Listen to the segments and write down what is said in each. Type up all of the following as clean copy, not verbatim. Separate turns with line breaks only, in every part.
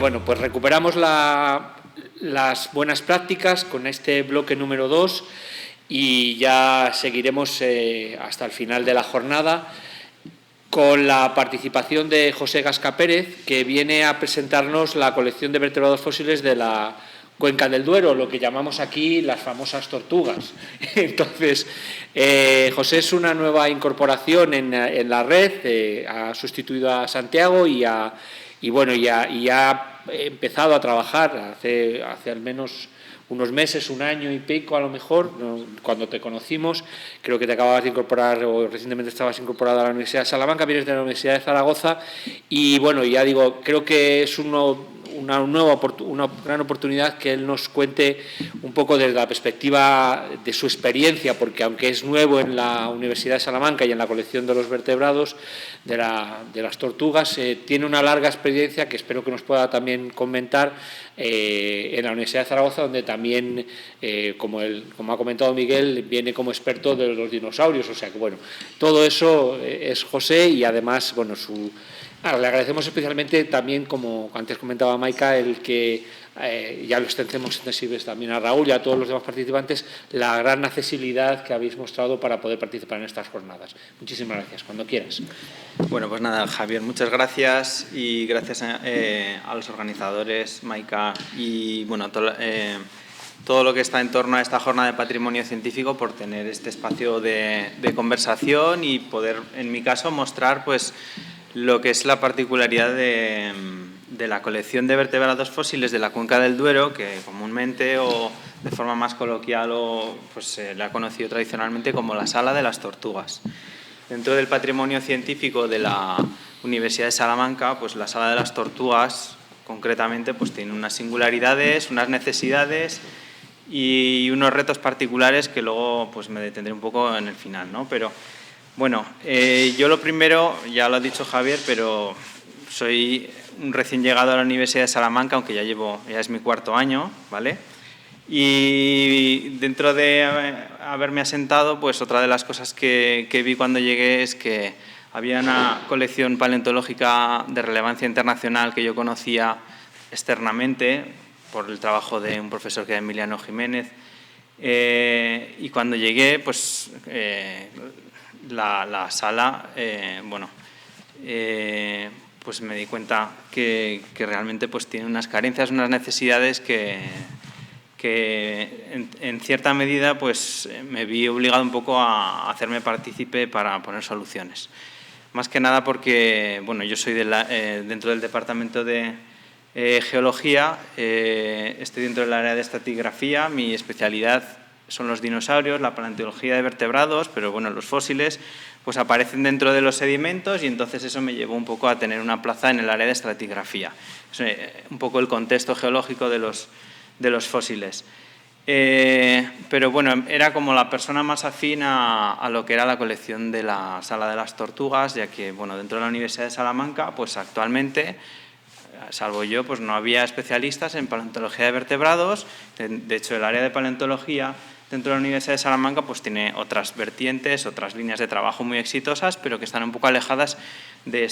bueno, pues recuperamos las buenas prácticas con este bloque número 2 y ya seguiremos hasta el final de la jornada con la participación de José Gasca Pérez, que viene a presentarnos la colección de vertebrados fósiles de la Cuenca del Duero, lo que llamamos aquí las famosas tortugas. Entonces, José es una nueva incorporación en la red, ha sustituido a Santiago y ha empezado a trabajar hace al menos unos meses, un año y pico a lo mejor, cuando te conocimos. Creo que te acababas de incorporar o recientemente estabas incorporado a la Universidad de Salamanca, vienes de la Universidad de Zaragoza y bueno, ya digo, creo que es una gran oportunidad que él nos cuente un poco desde la perspectiva de su experiencia, porque aunque es nuevo en la Universidad de Salamanca y en la colección de los vertebrados de las tortugas, tiene una larga experiencia que espero que nos pueda también comentar en la Universidad de Zaragoza, donde también, como ha comentado Miguel, viene como experto de los dinosaurios. O sea que, bueno, todo eso es José y además, bueno, le agradecemos especialmente también, como antes comentaba Maika, el que ya lo extendemos extensibles también a Raúl y a todos los demás participantes, la gran accesibilidad que habéis mostrado para poder participar en estas jornadas. Muchísimas gracias. Cuando quieras.
Bueno, pues nada, Javier, muchas gracias y gracias a los organizadores, Maika, y bueno, todo lo que está en torno a esta jornada de patrimonio científico por tener este espacio de conversación y poder, en mi caso, mostrar pues lo que es la particularidad de la colección de vertebrados fósiles de la Cuenca del Duero, que comúnmente o de forma más coloquial pues se la ha conocido tradicionalmente como la Sala de las Tortugas. Dentro del patrimonio científico de la Universidad de Salamanca, pues la Sala de las Tortugas, concretamente, pues tiene unas singularidades, unas necesidades y unos retos particulares que luego pues me detendré un poco en el final, ¿no? Pero bueno, yo lo primero, ya lo ha dicho Javier, pero soy un recién llegado a la Universidad de Salamanca, aunque ya es mi cuarto año, ¿vale? Y dentro de haberme asentado, pues otra de las cosas que vi cuando llegué es que había una colección paleontológica de relevancia internacional que yo conocía externamente por el trabajo de un profesor que era Emiliano Jiménez, y cuando llegué, pues la sala, pues me di cuenta que realmente pues tiene unas carencias, unas necesidades que en cierta medida pues me vi obligado un poco a hacerme partícipe para poner soluciones. Más que nada porque bueno, yo soy dentro del departamento de geología, estoy dentro del área de estratigrafía, mi especialidad son los dinosaurios, la paleontología de vertebrados, pero bueno, los fósiles pues aparecen dentro de los sedimentos y entonces eso me llevó un poco a tener una plaza en el área de estratigrafía. Es un poco el contexto geológico de los fósiles. Pero bueno, era como la persona más afín a lo que era la colección de la Sala de las Tortugas, ya que bueno, dentro de la Universidad de Salamanca, pues actualmente, salvo yo, pues no había especialistas en paleontología de vertebrados. De hecho, el área de paleontología dentro de la Universidad de Salamanca pues tiene otras vertientes, otras líneas de trabajo muy exitosas, pero que están un poco alejadas de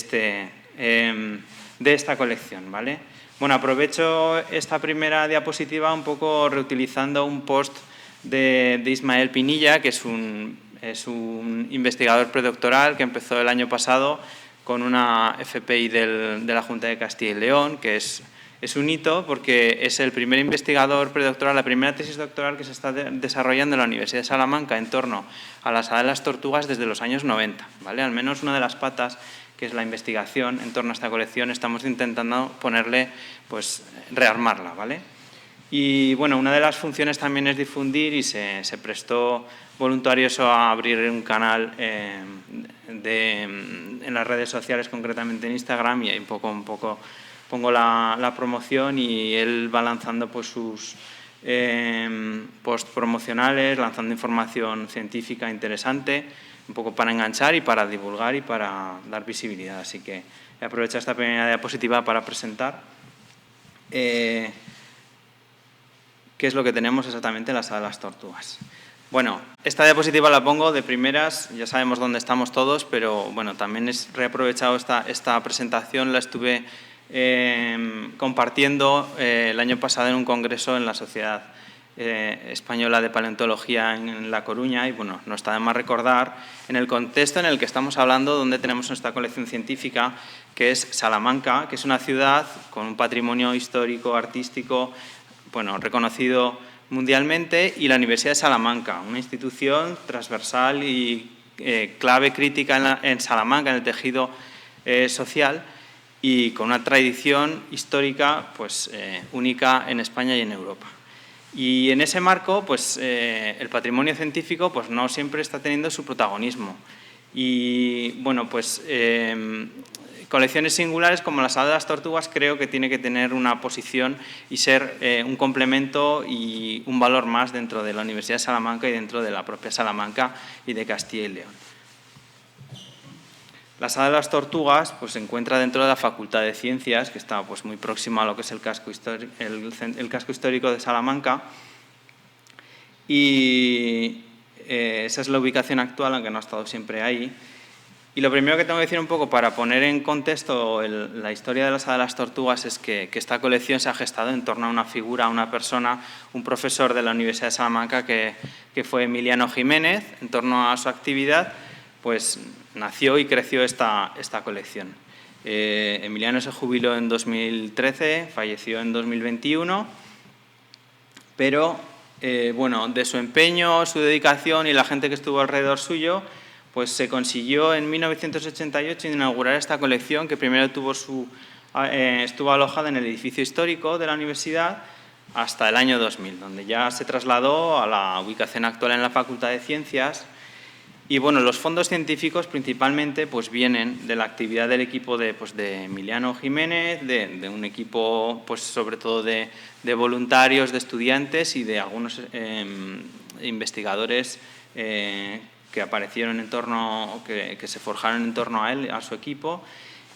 esta colección, ¿vale? Bueno, aprovecho esta primera diapositiva un poco reutilizando un post de Ismael Pinilla, que es un investigador predoctoral que empezó el año pasado con una FPI de la Junta de Castilla y León, que es un hito porque es el primer investigador predoctoral, la primera tesis doctoral que se está desarrollando en la Universidad de Salamanca en torno a la Sala de las Tortugas desde los años 90, ¿vale? Al menos una de las patas, que es la investigación en torno a esta colección, estamos intentando ponerle, pues, rearmarla, ¿vale? Y bueno, una de las funciones también es difundir y se prestó voluntarios a abrir un canal en las redes sociales, concretamente en Instagram, y ahí un poco pongo la promoción y él va lanzando pues sus post promocionales, lanzando información científica interesante, un poco para enganchar y para divulgar y para dar visibilidad. Así que aprovecho esta primera diapositiva para presentar qué es lo que tenemos exactamente en la Sala de las Tortugas. Bueno, esta diapositiva la pongo de primeras, ya sabemos dónde estamos todos, pero bueno, también he reaprovechado esta presentación, la estuve compartiendo el año pasado en un congreso en la Sociedad Española de Paleontología en La Coruña, y bueno, no está de más recordar en el contexto en el que estamos hablando, donde tenemos nuestra colección científica, que es Salamanca, que es una ciudad con un patrimonio histórico, artístico, bueno, reconocido mundialmente, y la Universidad de Salamanca, una institución transversal y clave crítica en Salamanca, en el tejido social, y con una tradición histórica pues, única en España y en Europa. Y en ese marco, pues, el patrimonio científico pues, no siempre está teniendo su protagonismo. Y, bueno, pues, colecciones singulares como la Sala de las Tortugas creo que tiene que tener una posición y ser un complemento y un valor más dentro de la Universidad de Salamanca y dentro de la propia Salamanca y de Castilla y León. La Sala de las Tortugas pues, se encuentra dentro de la Facultad de Ciencias, que está pues, muy próxima a lo que es el casco histórico de Salamanca. Y esa es la ubicación actual, aunque no ha estado siempre ahí. Y lo primero que tengo que decir un poco para poner en contexto la historia de la Sala de las Tortugas es que esta colección se ha gestado en torno a una figura, a una persona, un profesor de la Universidad de Salamanca que fue Emiliano Jiménez. En torno a su actividad, pues nació y creció esta colección. Emiliano se jubiló en 2013, falleció en 2021, pero bueno, de su empeño, su dedicación y la gente que estuvo alrededor suyo, pues se consiguió en 1988 inaugurar esta colección, que primero estuvo alojada en el edificio histórico de la universidad hasta el año 2000, donde ya se trasladó a la ubicación actual en la Facultad de Ciencias. Y bueno, los fondos científicos principalmente pues vienen de la actividad del equipo de Emiliano Jiménez, de un equipo pues sobre todo de voluntarios, de estudiantes y de algunos investigadores que aparecieron en torno, que se forjaron en torno a él, a su equipo.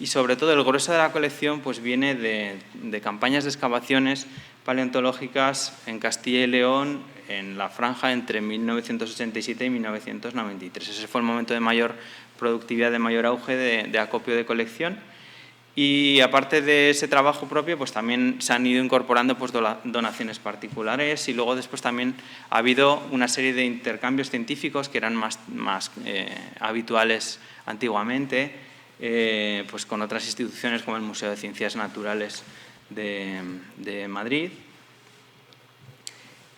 Y sobre todo el grueso de la colección pues viene de campañas de excavaciones paleontológicas en Castilla y León, en la franja entre 1987 y 1993. Ese fue el momento de mayor productividad, de mayor auge de acopio de colección. Y aparte de ese trabajo propio, pues también se han ido incorporando pues, donaciones particulares, y luego después también ha habido una serie de intercambios científicos que eran más habituales antiguamente, pues con otras instituciones como el Museo de Ciencias Naturales de Madrid.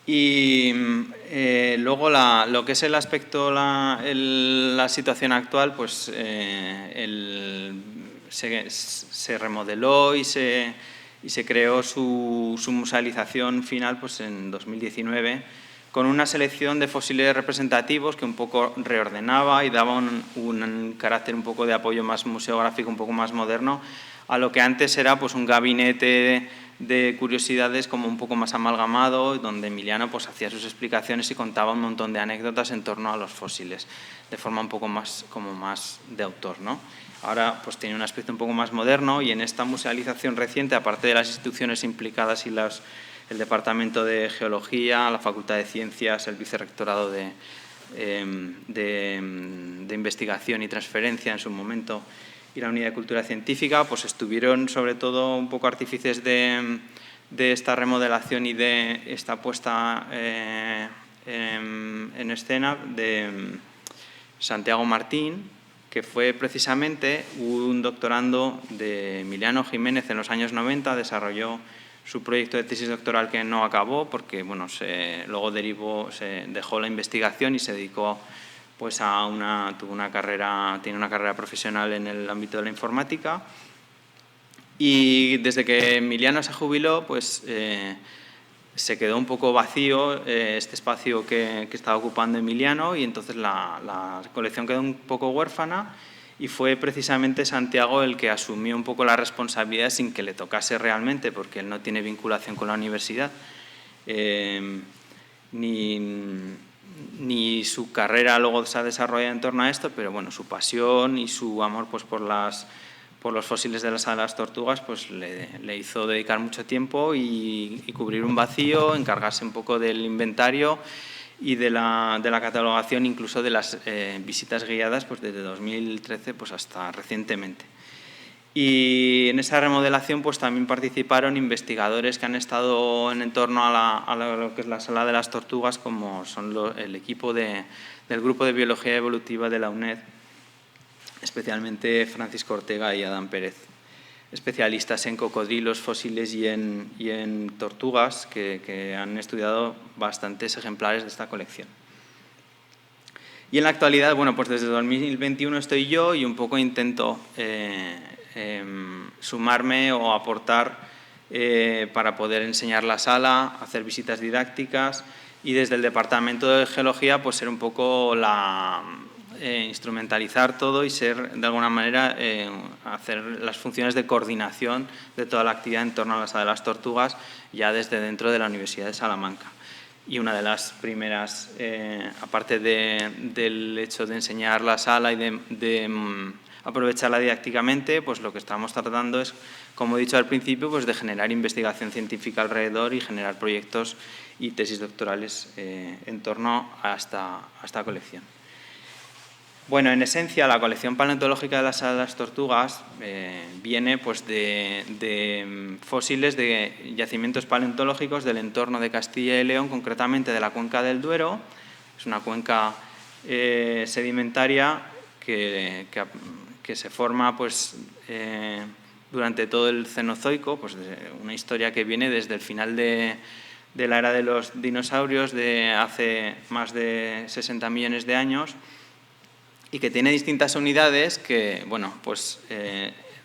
Y luego lo que es el aspecto, la situación actual, pues se remodeló y se creó su musealización final pues en 2019, con una selección de fósiles representativos que un poco reordenaba y daba un carácter un poco de apoyo más museográfico, un poco más moderno, a lo que antes era pues un gabinete de curiosidades como un poco más amalgamado, donde Emiliano pues hacía sus explicaciones y contaba un montón de anécdotas en torno a los fósiles, de forma un poco más, como más de autor, ¿no? Ahora pues tiene un aspecto un poco más moderno, y en esta musealización reciente, aparte de las instituciones implicadas y el Departamento de Geología, la Facultad de Ciencias, el Vicerrectorado de Investigación y Transferencia en su momento, y la Unidad de Cultura Científica, pues estuvieron sobre todo un poco artífices de esta remodelación y de esta puesta en escena de Santiago Martín, que fue precisamente un doctorando de Emiliano Jiménez en los años 90, desarrolló su proyecto de tesis doctoral que no acabó porque bueno, luego se dejó la investigación y se dedicó pues tiene una carrera profesional en el ámbito de la informática, y desde que Emiliano se jubiló pues se quedó un poco vacío este espacio que estaba ocupando Emiliano, y entonces la colección quedó un poco huérfana, y fue precisamente Santiago el que asumió un poco la responsabilidad sin que le tocase realmente, porque él no tiene vinculación con la universidad, ni su carrera luego se ha desarrollado en torno a esto, pero bueno, su pasión y su amor pues, por los fósiles de la Sala de las Tortugas pues, le hizo dedicar mucho tiempo y cubrir un vacío, encargarse un poco del inventario y de la catalogación, incluso de las visitas guiadas pues, desde 2013 pues, hasta recientemente. Y en esa remodelación pues también participaron investigadores que han estado en torno a lo que es la Sala de las Tortugas, como son el equipo del Grupo de Biología Evolutiva de la UNED, especialmente Francisco Ortega y Adán Pérez, especialistas en cocodrilos fósiles y en tortugas que han estudiado bastantes ejemplares de esta colección. Y en la actualidad, bueno, pues desde 2021 estoy yo y un poco intento sumarme o aportar para poder enseñar la sala, hacer visitas didácticas y desde el Departamento de Geología pues ser un poco instrumentalizar todo y ser de alguna manera hacer las funciones de coordinación de toda la actividad en torno a la Sala de las Tortugas ya desde dentro de la Universidad de Salamanca. Y una de las primeras, aparte del hecho de enseñar la sala y de aprovecharla didácticamente, pues lo que estamos tratando es, como he dicho al principio, pues de generar investigación científica alrededor y generar proyectos y tesis doctorales en torno a esta colección. Bueno, en esencia, la colección paleontológica de la Sala de las Tortugas viene pues, de fósiles de yacimientos paleontológicos del entorno de Castilla y León, concretamente de la cuenca del Duero. Es una cuenca sedimentaria que se forma pues, durante todo el Cenozoico, pues, una historia que viene desde el final de la era de los dinosaurios de hace más de 60 millones de años, y que tiene distintas unidades que, bueno, pues,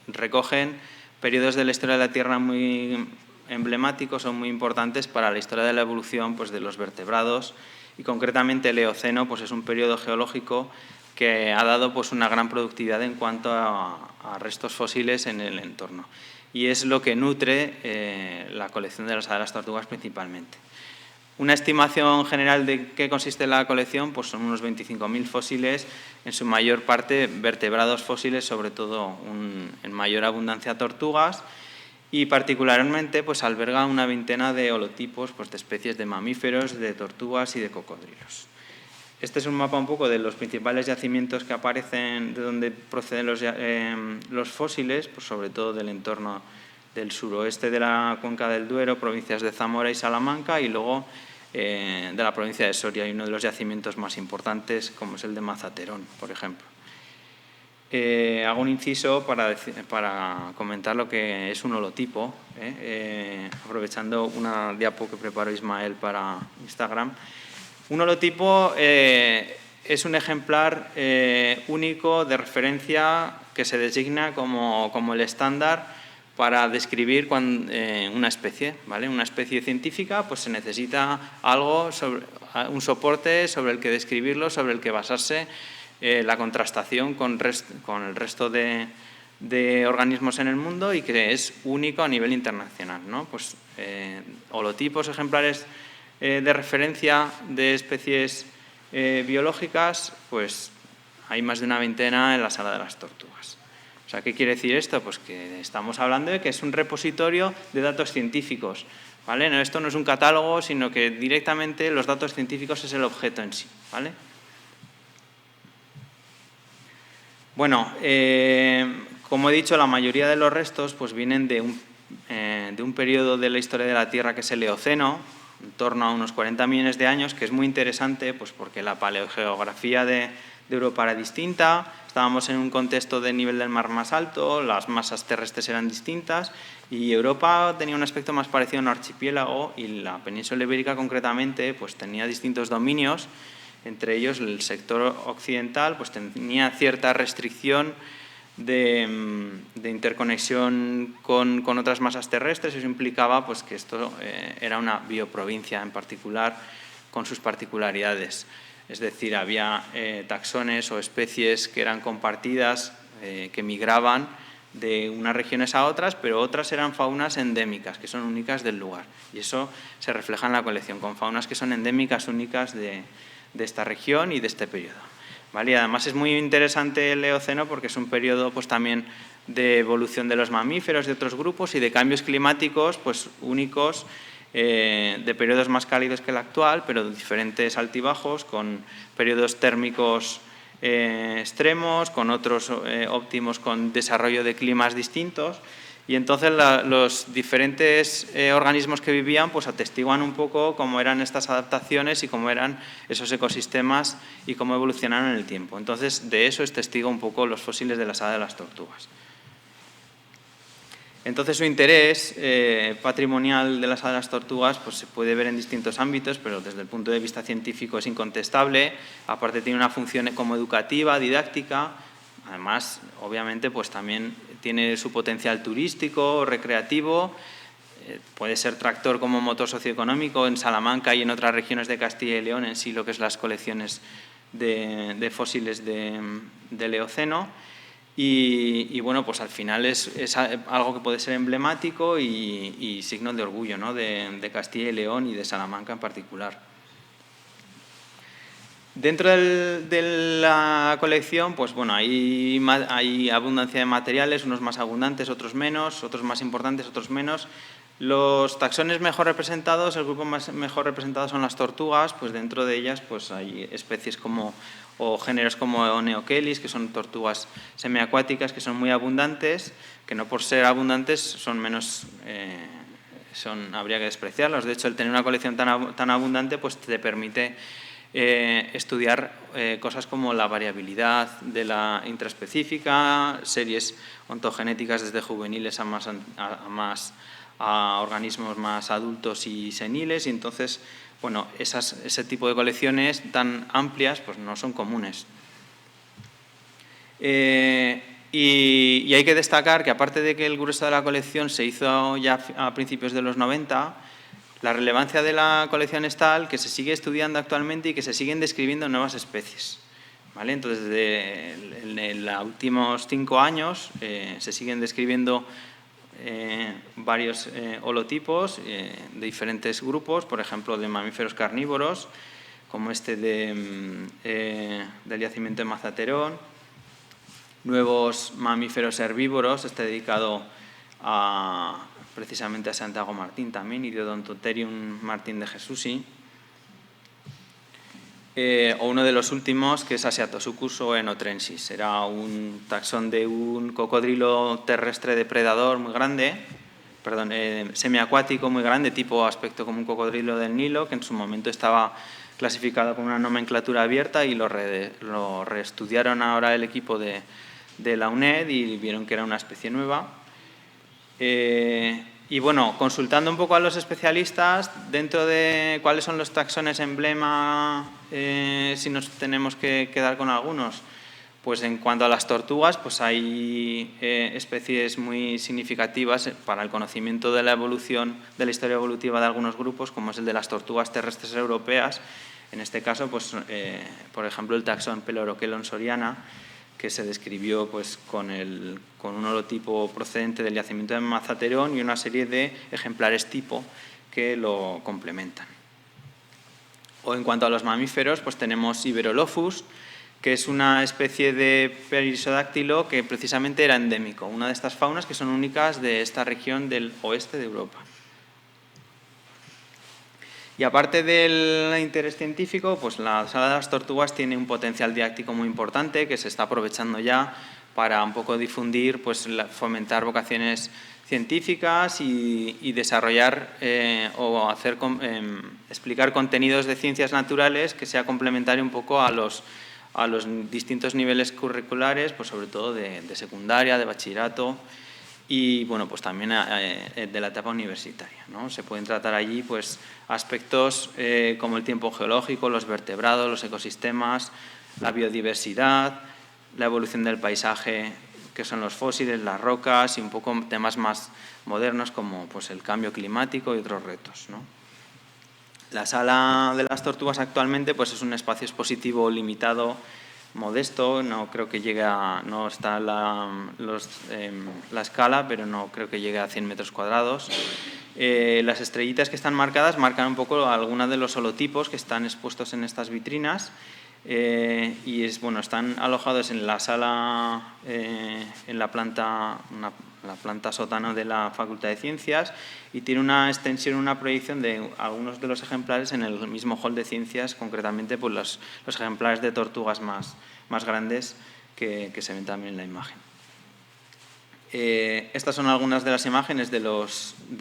recogen periodos de la historia de la Tierra muy emblemáticos o muy importantes para la historia de la evolución pues, de los vertebrados, y concretamente el Eoceno pues, es un periodo geológico que ha dado pues, una gran productividad en cuanto a restos fósiles en el entorno, y es lo que nutre la colección de la Sala de las Tortugas principalmente. Una estimación general de qué consiste la colección pues son unos 25.000 fósiles, en su mayor parte vertebrados fósiles, sobre todo en mayor abundancia tortugas, y particularmente pues alberga una veintena de holotipos pues, de especies de mamíferos, de tortugas y de cocodrilos. Este es un mapa un poco de los principales yacimientos que aparecen, de donde proceden los fósiles, pues sobre todo del entorno del suroeste de la cuenca del Duero, provincias de Zamora y Salamanca, y luego de la provincia de Soria. Hay uno de los yacimientos más importantes, como es el de Mazaterón, por ejemplo. Hago un inciso para comentar lo que es un holotipo, aprovechando una diapo que preparó Ismael para Instagram. Un holotipo es un ejemplar único de referencia que se designa como el estándar para describir una especie, ¿vale? Una especie científica pues se necesita un soporte sobre el que describirlo, sobre el que basarse la contrastación con el resto de organismos en el mundo, y que es único a nivel internacional, ¿no? Pues holotipos, ejemplares de referencia de especies biológicas, pues hay más de una veintena en la Sala de las Tortugas. O sea, ¿qué quiere decir esto? Pues que estamos hablando de que es un repositorio de datos científicos, ¿vale? No, esto no es un catálogo, sino que directamente los datos científicos es el objeto en sí, ¿vale? Bueno, como he dicho, la mayoría de los restos pues, vienen de un periodo de la historia de la Tierra que es el Eoceno, en torno a unos 40 millones de años, que es muy interesante pues, porque la paleogeografía de Europa era distinta, estábamos en un contexto de nivel del mar más alto, las masas terrestres eran distintas, y Europa tenía un aspecto más parecido a un archipiélago, y la península ibérica concretamente pues, tenía distintos dominios. Entre ellos el sector occidental pues, tenía cierta restricción de interconexión con otras masas terrestres. Eso implicaba pues, que esto era una bioprovincia en particular, con sus particularidades. Es decir, había taxones o especies que eran compartidas, que migraban de unas regiones a otras, pero otras eran faunas endémicas, que son únicas del lugar. Y eso se refleja en la colección, con faunas que son endémicas, únicas de esta región y de este periodo, ¿vale? Y además es muy interesante el Eoceno porque es un periodo pues, también de evolución de los mamíferos, de otros grupos, y de cambios climáticos pues, únicos, de periodos más cálidos que el actual, pero de diferentes altibajos, con periodos térmicos extremos, con otros óptimos con desarrollo de climas distintos. Y entonces los diferentes organismos que vivían pues atestiguan un poco cómo eran estas adaptaciones y cómo eran esos ecosistemas y cómo evolucionaron en el tiempo. Entonces, de eso es testigo un poco los fósiles de la saga de las tortugas. Entonces, su interés patrimonial de la saga de las tortugas pues, se puede ver en distintos ámbitos, pero desde el punto de vista científico es incontestable. Aparte, tiene una función como educativa, didáctica. Además, obviamente, pues también tiene su potencial turístico, recreativo. Puede ser tractor como motor socioeconómico en Salamanca y en otras regiones de Castilla y León, en sí lo que es las colecciones de fósiles del Eoceno. Y bueno, pues al final es algo que puede ser emblemático y signo de orgullo, ¿no? de Castilla y León y de Salamanca en particular. Dentro de la colección, pues bueno, hay abundancia de materiales, unos más abundantes, otros menos, otros más importantes, otros menos. Los taxones mejor representados, el grupo mejor representado son las tortugas, pues dentro de ellas pues hay especies o géneros como Neochelis, que son tortugas semiacuáticas, que son muy abundantes, que no por ser abundantes son menos, habría que despreciarlos. De hecho, el tener una colección tan abundante pues te permite estudiar cosas como la variabilidad de la intraespecífica, series ontogenéticas desde juveniles a organismos más adultos y seniles, y entonces, bueno, ese tipo de colecciones tan amplias pues no son comunes. Y hay que destacar que, aparte de que el grueso de la colección se hizo ya a principios de los 90, la relevancia de la colección es tal que se sigue estudiando actualmente y que se siguen describiendo nuevas especies. ¿Vale? Entonces, en los últimos 5 años se siguen describiendo varios holotipos de diferentes grupos, por ejemplo, de mamíferos carnívoros, como este del yacimiento de Mazaterón, nuevos mamíferos herbívoros, dedicado precisamente a Santiago Martín también, Idiodontotherium Martín de Jesusi, o uno de los últimos, que es Asiatosuchus oenotrensis. Era un taxón de un cocodrilo terrestre depredador muy grande, semiacuático muy grande, tipo aspecto como un cocodrilo del Nilo, que en su momento estaba clasificado con una nomenclatura abierta, y lo reestudiaron ahora el equipo de la UNED y vieron que era una especie nueva. Y bueno, consultando un poco a los especialistas, dentro de cuáles son los taxones emblema, si nos tenemos que quedar con algunos, pues en cuanto a las tortugas, pues hay especies muy significativas para el conocimiento de la evolución, de la historia evolutiva de algunos grupos, como es el de las tortugas terrestres europeas. En este caso, pues, por ejemplo, el taxón Pelorokelon soriana, que se describió pues, con un holotipo procedente del yacimiento de Mazaterón y una serie de ejemplares tipo que lo complementan. O en cuanto a los mamíferos, pues tenemos Iberolophus, que es una especie de perisodáctilo que precisamente era endémico, una de estas faunas que son únicas de esta región del oeste de Europa. Y aparte del interés científico, pues la saga de las tortugas tiene un potencial didáctico muy importante que se está aprovechando ya para un poco difundir, pues fomentar vocaciones científicas y desarrollar o hacer explicar contenidos de ciencias naturales que sea complementario un poco a los distintos niveles curriculares, pues sobre todo de secundaria, de bachillerato y bueno, pues también de la etapa universitaria, ¿no? Se pueden tratar allí pues aspectos como el tiempo geológico, los vertebrados, los ecosistemas, la biodiversidad, la evolución del paisaje, que son los fósiles, las rocas y un poco temas más modernos como pues el cambio climático y otros retos, ¿no? La sala de las tortugas actualmente pues es un espacio expositivo limitado, modesto, no creo que llegue a, no está la escala, pero no creo que llegue a 100 metros cuadrados. Las estrellitas que están marcadas marcan un poco algunos de los holotipos que están expuestos en estas vitrinas y están alojados en la sala, en la planta, la planta sótano de la Facultad de Ciencias, y tiene una extensión, una proyección de algunos de los ejemplares en el mismo hall de ciencias, concretamente pues los ejemplares de tortugas más grandes que se ven también en la imagen. Estas son algunas de las imágenes de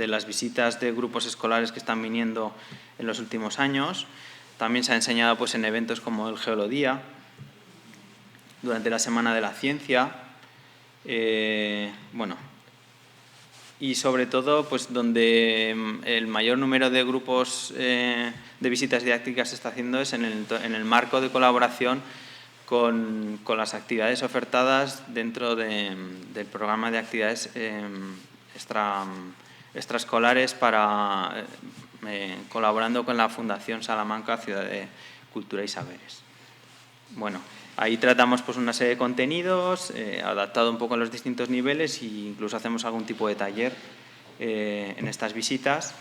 las visitas de grupos escolares que están viniendo en los últimos años. También se ha enseñado pues, en eventos como el Geolodía, durante la Semana de la Ciencia, y sobre todo pues, donde el mayor número de grupos de visitas didácticas se está haciendo es en el marco de colaboración con las actividades ofertadas dentro del programa de actividades extraescolares colaborando con la Fundación Salamanca Ciudad de Cultura y Saberes. Bueno, ahí tratamos pues, una serie de contenidos, adaptado un poco a los distintos niveles e incluso hacemos algún tipo de taller en estas visitas.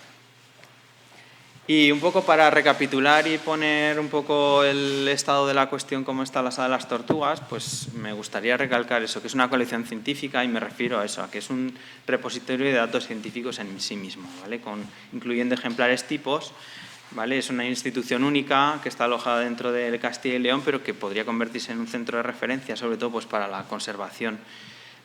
Y un poco para recapitular y poner un poco el estado de la cuestión, cómo está la Sala de las Tortugas, pues me gustaría recalcar eso, que es una colección científica, y me refiero a eso, a que es un repositorio de datos científicos en sí mismo, ¿vale? Incluyendo ejemplares tipos, ¿vale? Es una institución única que está alojada dentro de Castilla y León, pero que podría convertirse en un centro de referencia, sobre todo pues, para la conservación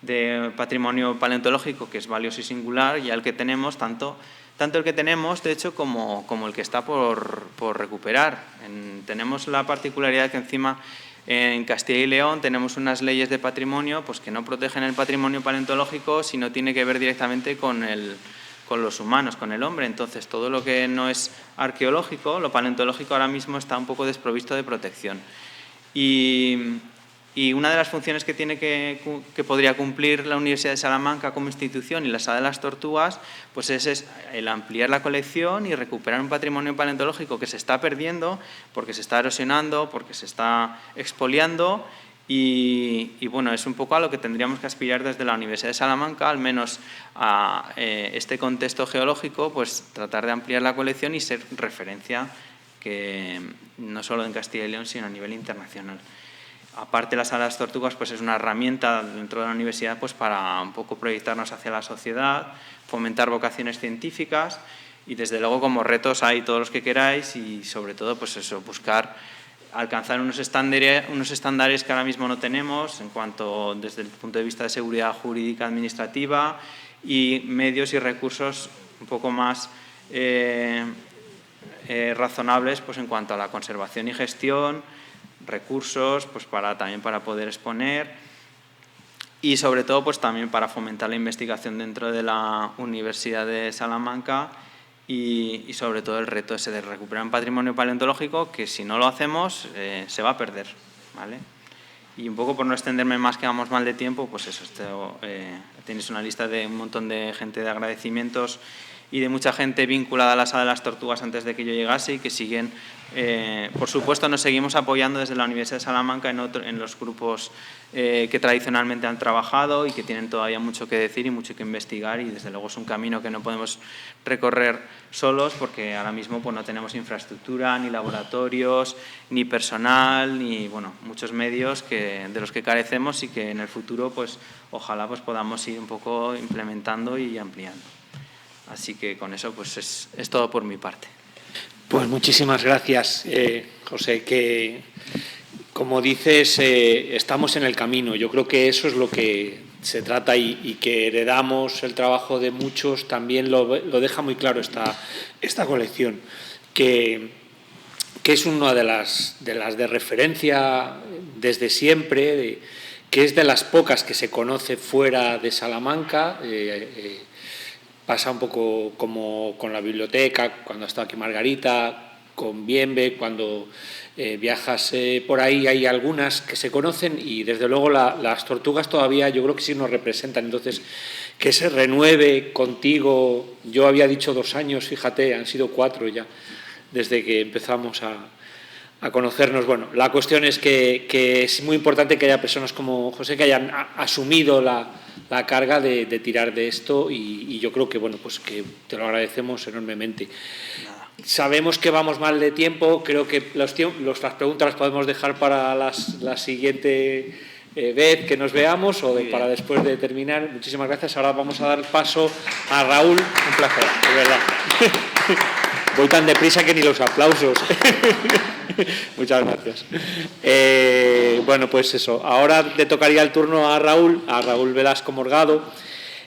de patrimonio paleontológico, que es valioso y singular, y al que tenemos tanto el que tenemos, de hecho, como el que está por recuperar. Tenemos la particularidad que encima en Castilla y León tenemos unas leyes de patrimonio pues, que no protegen el patrimonio paleontológico, sino tiene que ver directamente con los humanos, con el hombre. Entonces, todo lo que no es arqueológico, lo paleontológico ahora mismo está un poco desprovisto de protección. Y una de las funciones que podría cumplir la Universidad de Salamanca como institución y la Sala de las Tortugas pues es el ampliar la colección y recuperar un patrimonio paleontológico que se está perdiendo porque se está erosionando, porque se está expoliando y bueno, es un poco a lo que tendríamos que aspirar desde la Universidad de Salamanca, al menos a este contexto geológico, pues tratar de ampliar la colección y ser referencia que no solo en Castilla y León, sino a nivel internacional. Aparte, la Sala de las Tortugas pues, es una herramienta dentro de la universidad pues, para un poco proyectarnos hacia la sociedad, fomentar vocaciones científicas y, desde luego, como retos hay todos los que queráis y, sobre todo, pues eso, buscar alcanzar unos estándares que ahora mismo no tenemos en cuanto desde el punto de vista de seguridad jurídica administrativa y medios y recursos un poco más razonables pues, en cuanto a la conservación y gestión, recursos pues también para poder exponer y sobre todo pues también para fomentar la investigación dentro de la Universidad de Salamanca y sobre todo el reto ese de recuperar un patrimonio paleontológico que si no lo hacemos se va a perder, ¿vale? Y un poco por no extenderme más, que vamos mal de tiempo, pues eso, tenéis una lista de un montón de gente de agradecimientos y de mucha gente vinculada a la Sala de las Tortugas antes de que yo llegase y que siguen, por supuesto, nos seguimos apoyando desde la Universidad de Salamanca en los grupos que tradicionalmente han trabajado y que tienen todavía mucho que decir y mucho que investigar, y desde luego es un camino que no podemos recorrer solos porque ahora mismo pues, no tenemos infraestructura, ni laboratorios, ni personal, ni bueno, muchos medios de los que carecemos y que en el futuro pues, ojalá pues, podamos ir un poco implementando y ampliando. Así que con eso pues es todo por mi parte.
Pues muchísimas gracias, José, que como dices, estamos en el camino. Yo creo que eso es lo que se trata y que heredamos el trabajo de muchos, también lo deja muy claro esta colección, que es una de las de referencia desde siempre, que es de las pocas que se conoce fuera de Salamanca. Pasa un poco como con la biblioteca, cuando ha estado aquí Margarita, con Bienve, cuando viajas por ahí hay algunas que se conocen y desde luego las tortugas todavía yo creo que sí nos representan. Entonces, que se renueve contigo, yo había dicho 2 años, fíjate, han sido 4 ya, desde que empezamos a conocernos. Bueno, la cuestión es que es muy importante que haya personas como José que hayan asumido la carga de tirar de esto y yo creo que bueno, pues que te lo agradecemos enormemente. Sabemos que vamos mal de tiempo, creo que las preguntas las podemos dejar para la siguiente vez que nos veamos o para después de terminar. Muchísimas gracias. Ahora vamos a dar paso a Raúl. Un placer, de verdad. Voy tan deprisa que ni los aplausos. Muchas gracias. Bueno, pues eso. Ahora le tocaría el turno a Raúl Velasco Morgado,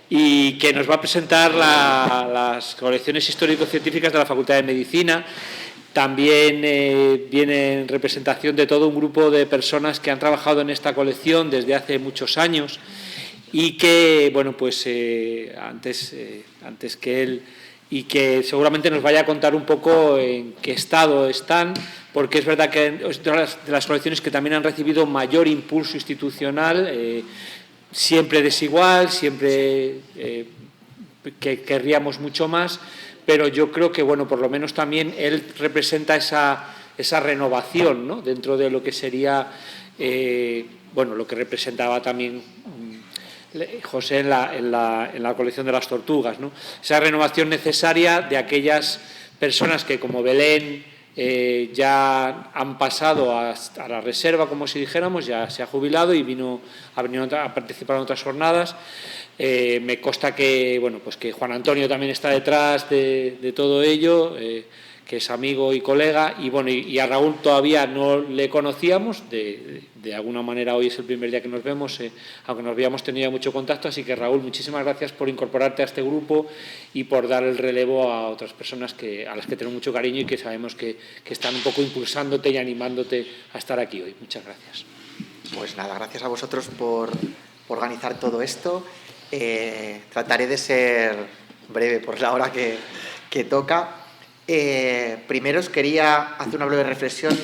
y que nos va a presentar las colecciones histórico-científicas de la Facultad de Medicina. También viene en representación de todo un grupo de personas que han trabajado en esta colección desde hace muchos años y que, bueno, pues antes que él, y que seguramente nos vaya a contar un poco en qué estado están, porque es verdad que es de las colecciones que también han recibido mayor impulso institucional, siempre desigual, siempre que querríamos mucho más, pero yo creo que, bueno, por lo menos también él representa esa renovación, ¿no?, dentro de lo que sería, bueno, lo que representaba también José en la colección de las tortugas, ¿no? Esa renovación necesaria de aquellas personas que, como Belén, ya han pasado a la reserva, como si dijéramos, ya se ha jubilado y ha venido a participar en otras jornadas. Me consta que, bueno, pues que Juan Antonio también está detrás de todo ello, que es amigo y colega, y bueno, y a Raúl todavía no le conocíamos, de alguna manera hoy es el primer día que nos vemos, aunque nos habíamos tenido mucho contacto, así que Raúl, muchísimas gracias por incorporarte a este grupo y por dar el relevo a otras personas a las que tenemos mucho cariño y que sabemos que están un poco impulsándote y animándote a estar aquí hoy. Muchas gracias.
Pues nada, gracias a vosotros por organizar todo esto. Trataré de ser breve por la hora que toca. Primero os quería hacer una breve reflexión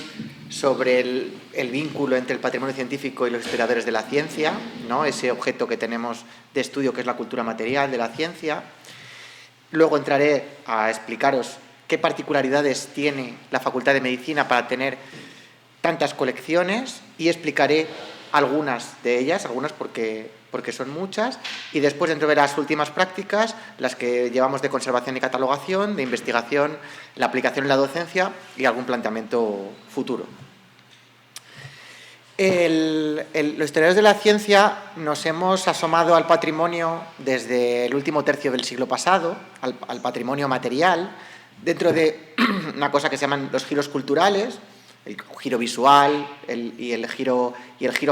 sobre el vínculo entre el patrimonio científico y los historiadores de la ciencia, ¿no? Ese objeto que tenemos de estudio que es la cultura material de la ciencia. Luego entraré a explicaros qué particularidades tiene la Facultad de Medicina para tener tantas colecciones y explicaré algunas de ellas, algunas porque son muchas, y después dentro de las últimas prácticas, las que llevamos de conservación y catalogación, de investigación, la aplicación en la docencia y algún planteamiento futuro. Los historiadores de la ciencia nos hemos asomado al patrimonio desde el último tercio del siglo pasado, al patrimonio material, dentro de una cosa que se llaman los giros culturales. El giro visual y el giro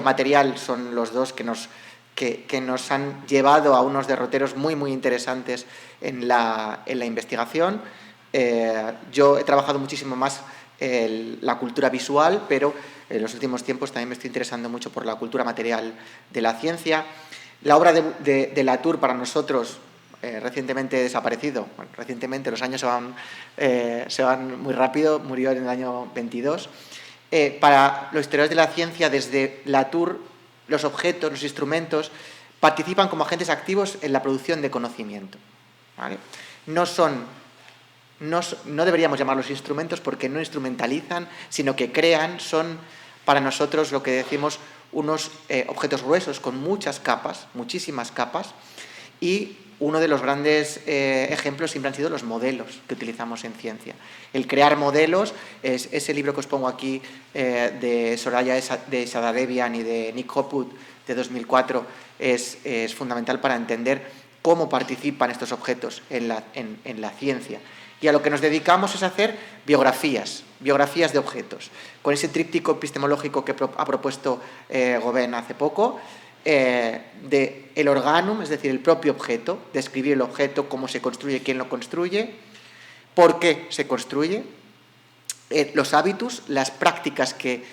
material son los dos que nos han llevado a unos derroteros muy, muy interesantes en la investigación. Yo he trabajado muchísimo más la cultura visual, pero en los últimos tiempos también me estoy interesando mucho por la cultura material de la ciencia. La obra de Latour para nosotros, recientemente desaparecido, bueno, recientemente, los años se van muy rápido, murió en el año 22. Para los historiadores de la ciencia, desde Latour, los objetos, los instrumentos, participan como agentes activos en la producción de conocimiento, ¿vale? No deberíamos llamarlos instrumentos porque no instrumentalizan, sino que crean, son para nosotros lo que decimos unos objetos gruesos con muchas capas, muchísimas capas, y uno de los grandes ejemplos siempre han sido los modelos que utilizamos en ciencia. El crear modelos, ese libro que os pongo aquí de Soraya de Sadarevian y de Nick Hopwood de 2004 es fundamental para entender cómo participan estos objetos en la ciencia. Y a lo que nos dedicamos es a hacer biografías de objetos, con ese tríptico epistemológico que ha propuesto Gauvain hace poco, de el organum, es decir, el propio objeto, describir el objeto, cómo se construye, quién lo construye, por qué se construye, los hábitos, las prácticas que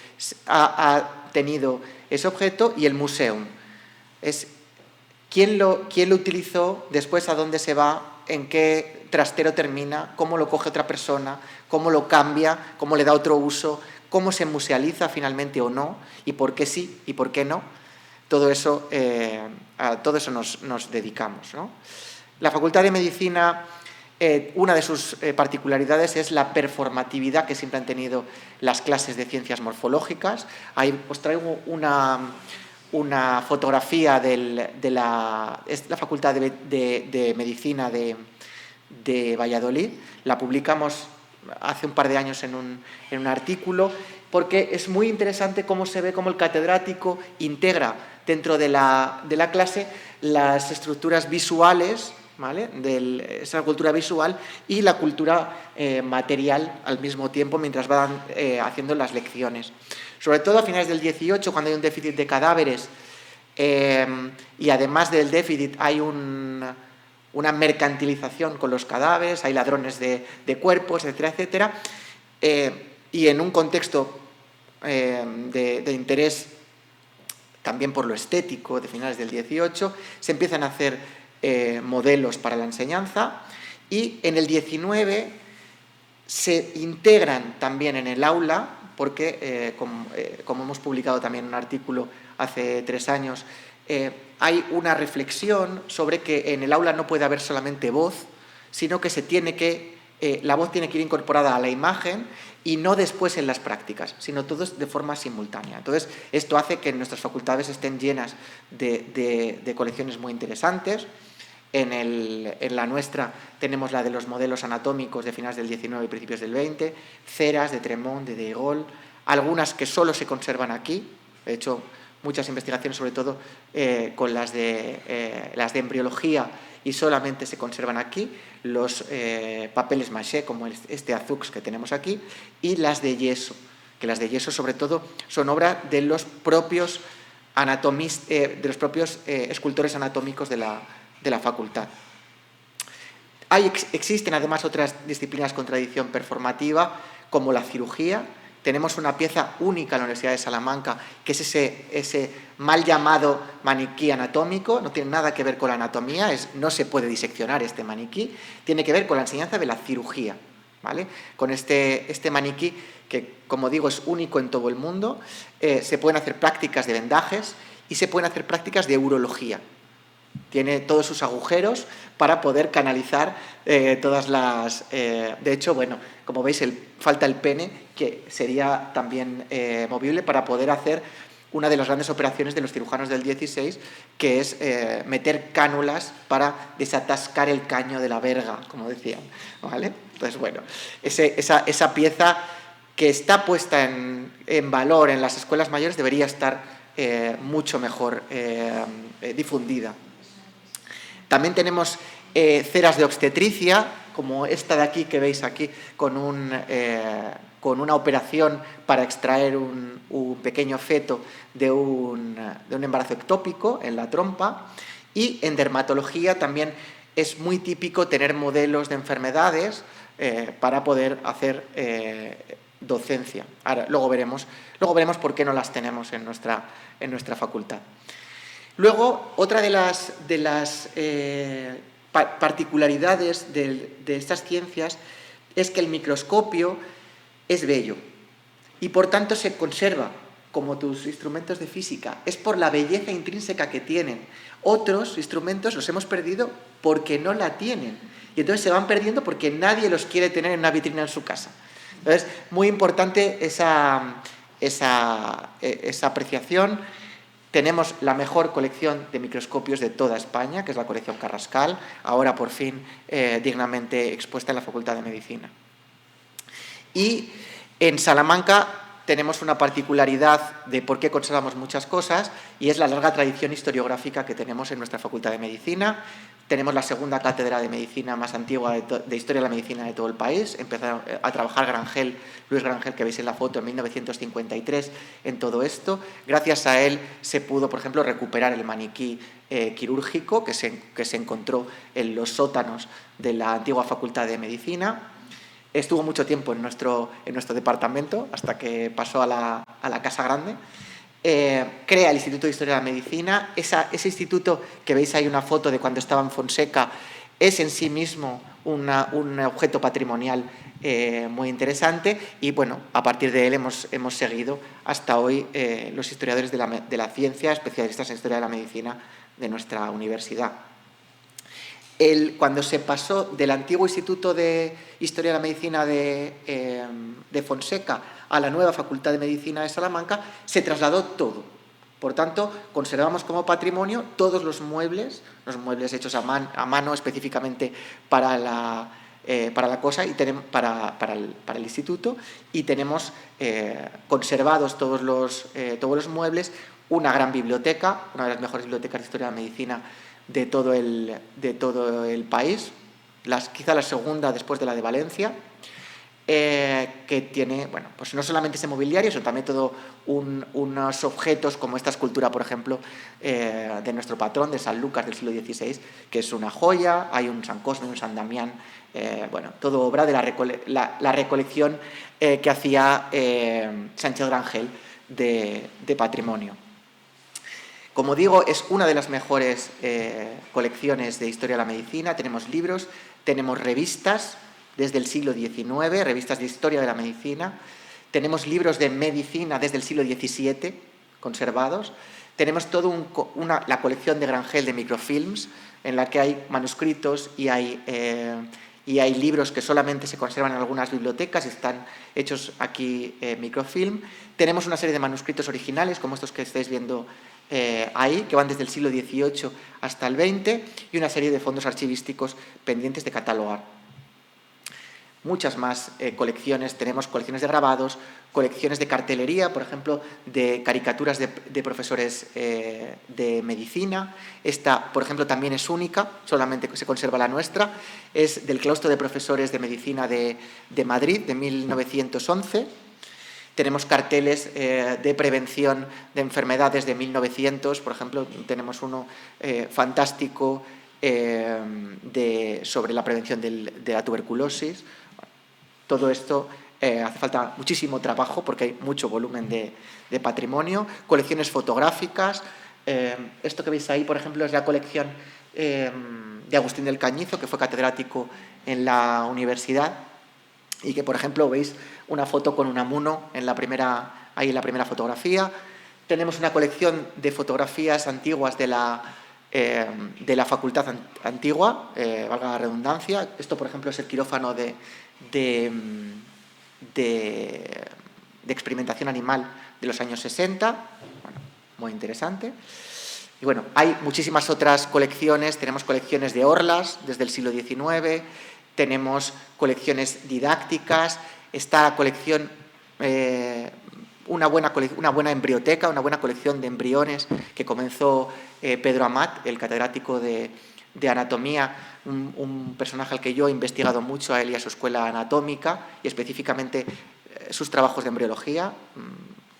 ha tenido ese objeto, y el museum. Es quién lo utilizó, después a dónde se va, en qué trastero termina, cómo lo coge otra persona, cómo lo cambia, cómo le da otro uso, cómo se musealiza finalmente o no, y por qué sí y por qué no. Todo eso, a todo eso nos dedicamos, ¿no? La Facultad de Medicina, una de sus particularidades es la performatividad que siempre han tenido las clases de ciencias morfológicas. Ahí os traigo una fotografía es la Facultad de Medicina de Valladolid. La publicamos hace un par de años en un artículo. porque es muy interesante cómo se ve cómo el catedrático integra dentro de la clase las estructuras visuales, ¿vale?, de esa cultura visual y la cultura material al mismo tiempo mientras van haciendo las lecciones. Sobre todo a finales del 18, cuando hay un déficit de cadáveres y además del déficit hay una mercantilización con los cadáveres, hay ladrones de cuerpos, etcétera, etcétera, y en un contexto de interés también por lo estético de finales del 18, se empiezan a hacer modelos para la enseñanza y en el 19 se integran también en el aula, porque como hemos publicado también un artículo hace 3 años, hay una reflexión sobre que en el aula no puede haber solamente voz, sino que la voz tiene que ir incorporada a la imagen y no después en las prácticas, sino todos de forma simultánea. Entonces, esto hace que nuestras facultades estén llenas de colecciones muy interesantes. En la nuestra tenemos la de los modelos anatómicos de finales del 19 y principios del 20, ceras de Tremont, de Gaulle, algunas que solo se conservan aquí. De hecho, muchas investigaciones, sobre todo con las de embriología, y solamente se conservan aquí, los papeles maché, como este Azux que tenemos aquí, y las de yeso, que las de yeso sobre todo son obra de los propios escultores anatómicos de la facultad. Existen además otras disciplinas con tradición performativa, como la cirugía. Tenemos una pieza única en la Universidad de Salamanca, que es ese mal llamado maniquí anatómico. No tiene nada que ver con la anatomía, no se puede diseccionar este maniquí, tiene que ver con la enseñanza de la cirugía, ¿vale? Con este maniquí, que como digo es único en todo el mundo, se pueden hacer prácticas de vendajes y se pueden hacer prácticas de urología. Tiene todos sus agujeros para poder canalizar todas las... de hecho, bueno, como veis, falta el pene, que sería también movible para poder hacer una de las grandes operaciones de los cirujanos del 16, que es meter cánulas para desatascar el caño de la verga, como decían, ¿vale? Entonces, bueno, esa pieza que está puesta en valor en las escuelas mayores debería estar mucho mejor difundida. También tenemos ceras de obstetricia, como esta de aquí que veis aquí, con una operación para extraer un pequeño feto de un embarazo ectópico en la trompa. Y en dermatología también es muy típico tener modelos de enfermedades para poder hacer docencia. Ahora, luego veremos por qué no las tenemos en nuestra facultad. Luego, otra de las particularidades de estas ciencias es que el microscopio es bello y por tanto se conserva como tus instrumentos de física. Es por la belleza intrínseca que tienen. Otros instrumentos los hemos perdido porque no la tienen y entonces se van perdiendo porque nadie los quiere tener en una vitrina en su casa. Entonces, muy importante esa apreciación. Tenemos la mejor colección de microscopios de toda España, que es la colección Carrascal, ahora por fin dignamente expuesta en la Facultad de Medicina. Y en Salamanca tenemos una particularidad de por qué conservamos muchas cosas, y es la larga tradición historiográfica que tenemos en nuestra Facultad de Medicina. Tenemos la segunda cátedra de medicina más antigua de historia de la medicina de todo el país. Empezó a trabajar Luis Grangel, que veis en la foto, en 1953 en todo esto. Gracias a él se pudo, por ejemplo, recuperar el maniquí quirúrgico que se encontró en los sótanos de la antigua Facultad de Medicina. Estuvo mucho tiempo en nuestro departamento hasta que pasó a la Casa Grande. Crea el Instituto de Historia de la Medicina. Ese instituto, que veis ahí una foto de cuando estaba en Fonseca, es en sí mismo un objeto patrimonial muy interesante y, bueno, a partir de él hemos seguido hasta hoy los historiadores de la ciencia, especialistas en Historia de la Medicina de nuestra universidad. Cuando se pasó del antiguo Instituto de Historia de la Medicina de Fonseca a la nueva Facultad de Medicina de Salamanca, se trasladó todo. Por tanto, conservamos como patrimonio todos los muebles hechos a mano específicamente para para la cosa y para el instituto, y tenemos conservados todos los muebles, una gran biblioteca, una de las mejores bibliotecas de historia de la medicina de todo el país, quizá la segunda después de la de Valencia, que tiene, bueno, pues no solamente ese mobiliario, sino también todo unos objetos como esta escultura, por ejemplo, de nuestro patrón, de San Lucas del siglo XVI, que es una joya. Hay un San Cosme, un San Damián, bueno, todo obra de la recolección que hacía Sánchez Grangel de patrimonio. Como digo, es una de las mejores colecciones de historia de la medicina. Tenemos libros, tenemos revistas desde el siglo XIX, revistas de historia de la medicina. Tenemos libros de medicina desde el siglo XVII conservados. Tenemos toda la colección de Grangel de microfilms, en la que hay manuscritos y hay libros que solamente se conservan en algunas bibliotecas y están hechos aquí microfilm. Tenemos una serie de manuscritos originales, como estos que estáis viendo ahí, que van desde el siglo XVIII hasta el XX, y una serie de fondos archivísticos pendientes de catalogar. Muchas más colecciones, tenemos colecciones de grabados, colecciones de cartelería, por ejemplo, de caricaturas de profesores de medicina. Esta, por ejemplo, también es única, solamente se conserva la nuestra, es del Claustro de Profesores de Medicina de Madrid, de 1911. Tenemos carteles de prevención de enfermedades de 1900, por ejemplo, tenemos uno fantástico sobre la prevención de la tuberculosis. Todo esto hace falta muchísimo trabajo porque hay mucho volumen de patrimonio. Colecciones fotográficas. Esto que veis ahí, por ejemplo, es la colección de Agustín del Cañizo, que fue catedrático en la universidad, y que, por ejemplo, veis una foto con Unamuno en la primera fotografía. Tenemos una colección de fotografías antiguas de la Facultad Antigua, valga la redundancia. Esto, por ejemplo, es el quirófano de experimentación animal de los años 60. Bueno, muy interesante. Y bueno, hay muchísimas otras colecciones. Tenemos colecciones de orlas desde el siglo XIX, tenemos colecciones didácticas, está la colección, una buena embrioteca, una buena colección de embriones que comenzó Pedro Amat, el catedrático de anatomía, un personaje al que yo he investigado mucho, a él y a su escuela anatómica, y específicamente sus trabajos de embriología.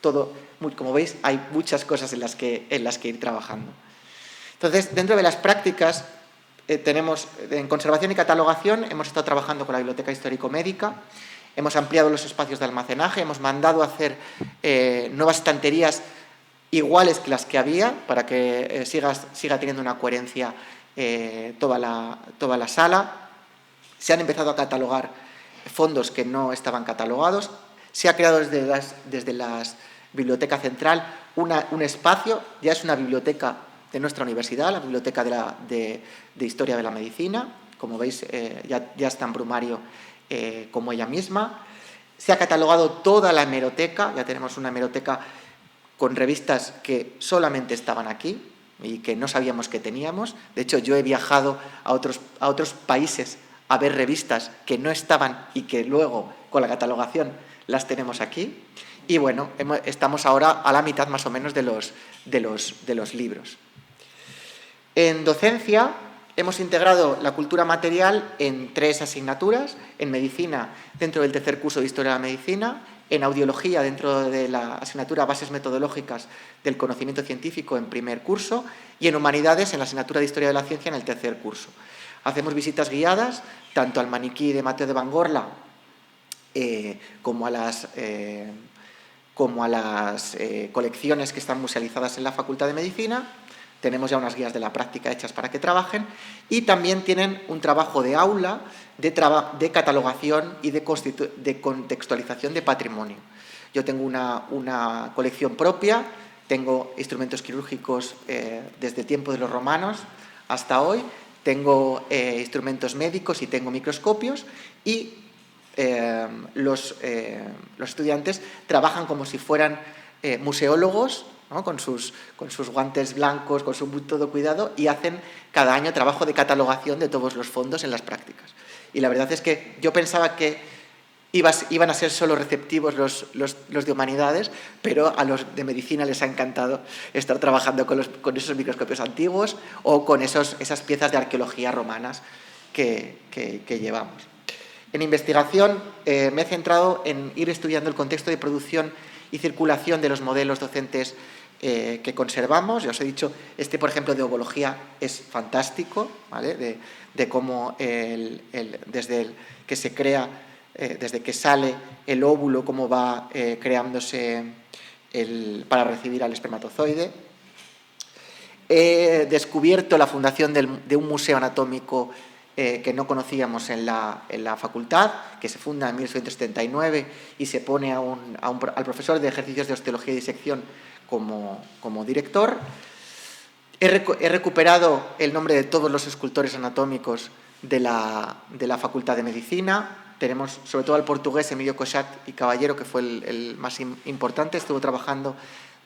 Como veis, hay muchas cosas en las que ir trabajando. Entonces, dentro de las prácticas, tenemos en conservación y catalogación, hemos estado trabajando con la Biblioteca Histórico-Médica, hemos ampliado los espacios de almacenaje, hemos mandado a hacer nuevas estanterías iguales que las que había, para que siga teniendo una coherencia toda la sala. Se han empezado a catalogar fondos que no estaban catalogados. Se ha creado desde la Biblioteca Central un espacio, ya es una biblioteca de nuestra universidad, la Biblioteca de Historia de la Medicina. Como veis, ya es tan brumario como ella misma. Se ha catalogado toda la hemeroteca, ya tenemos una hemeroteca con revistas que solamente estaban aquí y que no sabíamos que teníamos. De hecho, yo he viajado a otros países a ver revistas que no estaban y que luego, con la catalogación, las tenemos aquí. Y bueno, estamos ahora a la mitad más o menos de los libros. En docencia hemos integrado la cultura material en 3 asignaturas: en medicina dentro del tercer curso de Historia de la Medicina, en audiología dentro de la asignatura Bases Metodológicas del Conocimiento Científico en primer curso, y en humanidades en la asignatura de Historia de la Ciencia en el tercer curso. Hacemos visitas guiadas tanto al maniquí de Mateo de Bangorla como a las colecciones que están musealizadas en la Facultad de Medicina. Tenemos ya unas guías de la práctica hechas para que trabajen, y también tienen un trabajo de aula de catalogación y de contextualización de patrimonio. Yo tengo una colección propia, tengo instrumentos quirúrgicos desde el tiempo de los romanos hasta hoy, tengo instrumentos médicos y tengo microscopios, y los estudiantes trabajan como si fueran museólogos, ¿no? con sus guantes blancos, con su todo cuidado, y hacen cada año trabajo de catalogación de todos los fondos en las prácticas. Y la verdad es que yo pensaba que iban a ser solo receptivos los de humanidades, pero a los de medicina les ha encantado estar trabajando con esos microscopios antiguos o con esas piezas de arqueología romanas que llevamos. En investigación me he centrado en ir estudiando el contexto de producción y circulación de los modelos docentes que conservamos. Ya os he dicho, por ejemplo, de ovología es fantástico, ¿vale? De cómo desde que se crea, desde que sale el óvulo, cómo va creándose para recibir al espermatozoide. He descubierto la fundación de un museo anatómico que no conocíamos en la facultad, que se funda en 1879 y se pone al profesor de ejercicios de osteología y disección como director. He recuperado el nombre de todos los escultores anatómicos de la Facultad de Medicina. Tenemos sobre todo al portugués Emilio Cochat y Caballero, que fue el más importante. Estuvo trabajando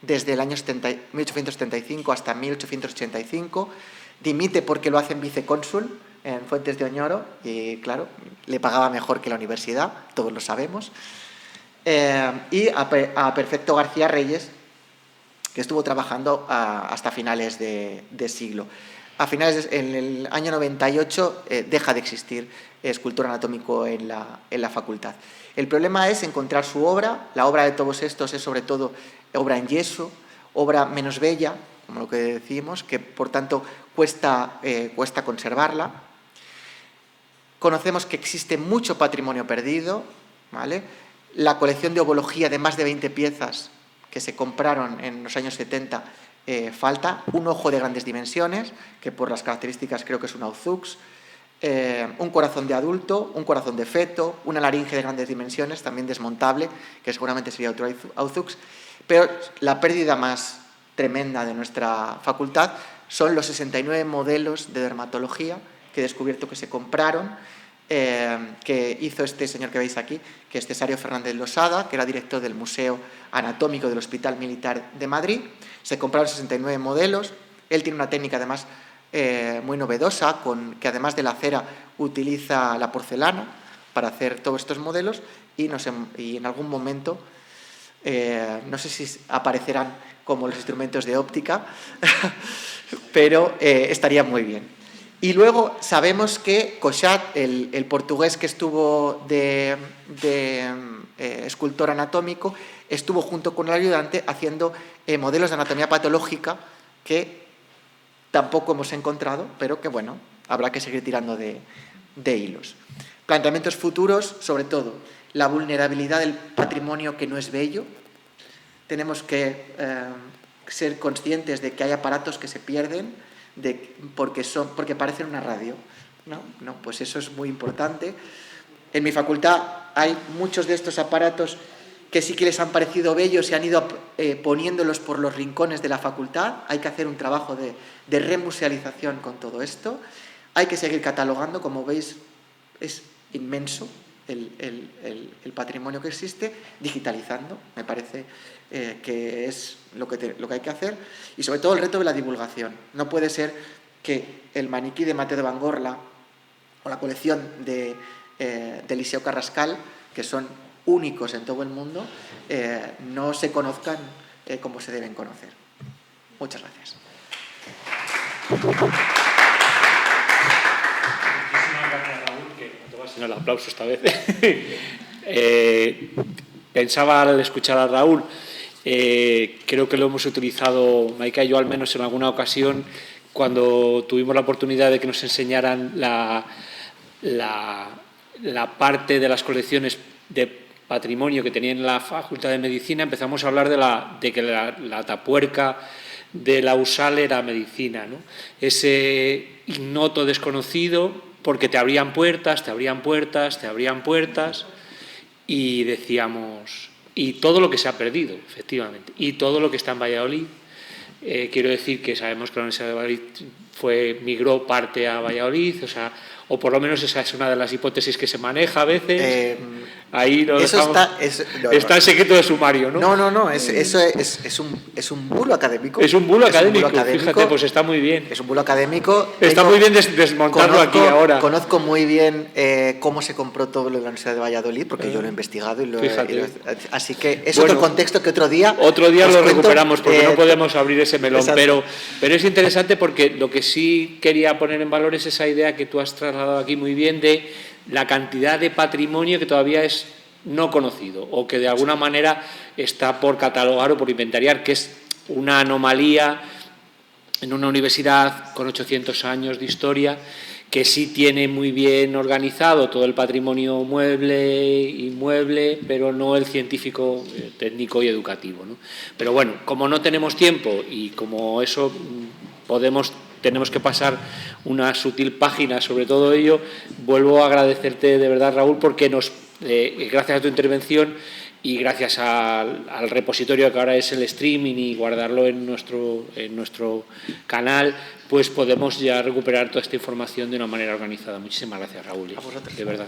desde el año 1875 hasta 1885. Dimite porque lo hacen vicecónsul en Fuentes de Oñoro y, claro, le pagaba mejor que la universidad, todos lo sabemos. Y a Perfecto García Reyes, que estuvo trabajando hasta finales de siglo. En el año 98 deja de existir escultor anatómico en la facultad. El problema es encontrar su obra. La obra de todos estos es sobre todo obra en yeso, obra menos bella, como lo que decimos, que por tanto cuesta conservarla. Conocemos que existe mucho patrimonio perdido, ¿vale? La colección de ovología de más de 20 piezas que se compraron en los años 70 falta. Un ojo de grandes dimensiones, que por las características creo que es un Auxux, un corazón de adulto, un corazón de feto, una laringe de grandes dimensiones, también desmontable, que seguramente sería otro Auxux. Pero la pérdida más tremenda de nuestra facultad son los 69 modelos de dermatología que he descubierto que se compraron, que hizo este señor que veis aquí, que es Cesario Fernández Losada, que era director del Museo Anatómico del Hospital Militar de Madrid. Se compraron 69 modelos. Él tiene una técnica además muy novedosa, que además de la cera utiliza la porcelana para hacer todos estos modelos y en algún momento, no sé si aparecerán como los instrumentos de óptica, pero estaría muy bien. Y luego sabemos que Cochat, el portugués que estuvo de escultor anatómico, estuvo junto con el ayudante haciendo modelos de anatomía patológica que tampoco hemos encontrado, pero que, bueno, habrá que seguir tirando de hilos. Planteamientos futuros, sobre todo, la vulnerabilidad del patrimonio que no es bello. Tenemos que ser conscientes de que hay aparatos que se pierden, porque parecen una radio, ¿no? Pues eso es muy importante. En mi facultad hay muchos de estos aparatos que sí que les han parecido bellos y han ido poniéndolos por los rincones de la facultad. Hay que hacer un trabajo de remusealización con todo esto. Hay que seguir catalogando, como veis, es inmenso el patrimonio que existe, digitalizando, me parece que es lo que hay que hacer, y sobre todo el reto de la divulgación. No puede ser que el maniquí de Mateo de Bangorla o la colección de Eliseo Carrascal, que son únicos en todo el mundo, no se conozcan como se deben conocer. Muchas gracias.
Sino el aplauso esta vez. Pensaba al escuchar a Raúl, creo que lo hemos utilizado, Maika y yo al menos en alguna ocasión, cuando tuvimos la oportunidad de que nos enseñaran la parte de las colecciones de patrimonio que tenía en la Facultad de Medicina. Empezamos a hablar de que la tapuerca de la USAL era medicina, ¿no? Ese ignoto desconocido, porque te abrían puertas, y decíamos, y todo lo que se ha perdido, efectivamente, y todo lo que está en Valladolid. Quiero decir que sabemos que la Universidad de Valladolid migró parte a Valladolid, o por lo menos esa es una de las hipótesis que se maneja a veces. ahí lo
Eso
dejamos. Está en secreto de sumario, ¿no?
No, eso es un bulo académico.
Es un bulo académico, fíjate, pues está muy bien.
Es un bulo académico.
Está muy bien desmontarlo aquí ahora.
Conozco muy bien cómo se compró todo lo de la Universidad de Valladolid, porque yo lo he investigado así que es otro contexto que otro día
lo recuperamos, porque no podemos abrir ese melón.
Exacto.
Pero es interesante porque lo que sí quería poner en valor es esa idea que tú has trasladado aquí muy bien de la cantidad de patrimonio que todavía es no conocido o que de alguna manera está por catalogar o por inventariar, que es una anomalía en una universidad con 800 años de historia, que sí tiene muy bien organizado todo el patrimonio mueble, inmueble, pero no el científico, técnico y educativo, ¿no? Pero bueno, como no tenemos tiempo y como eso tenemos que pasar una sutil página sobre todo ello, vuelvo a agradecerte de verdad, Raúl, porque gracias a tu intervención y gracias al repositorio que ahora es el streaming y guardarlo en nuestro canal, pues podemos ya recuperar toda esta información de una manera organizada. Muchísimas gracias, Raúl.
A vosotros.
De verdad.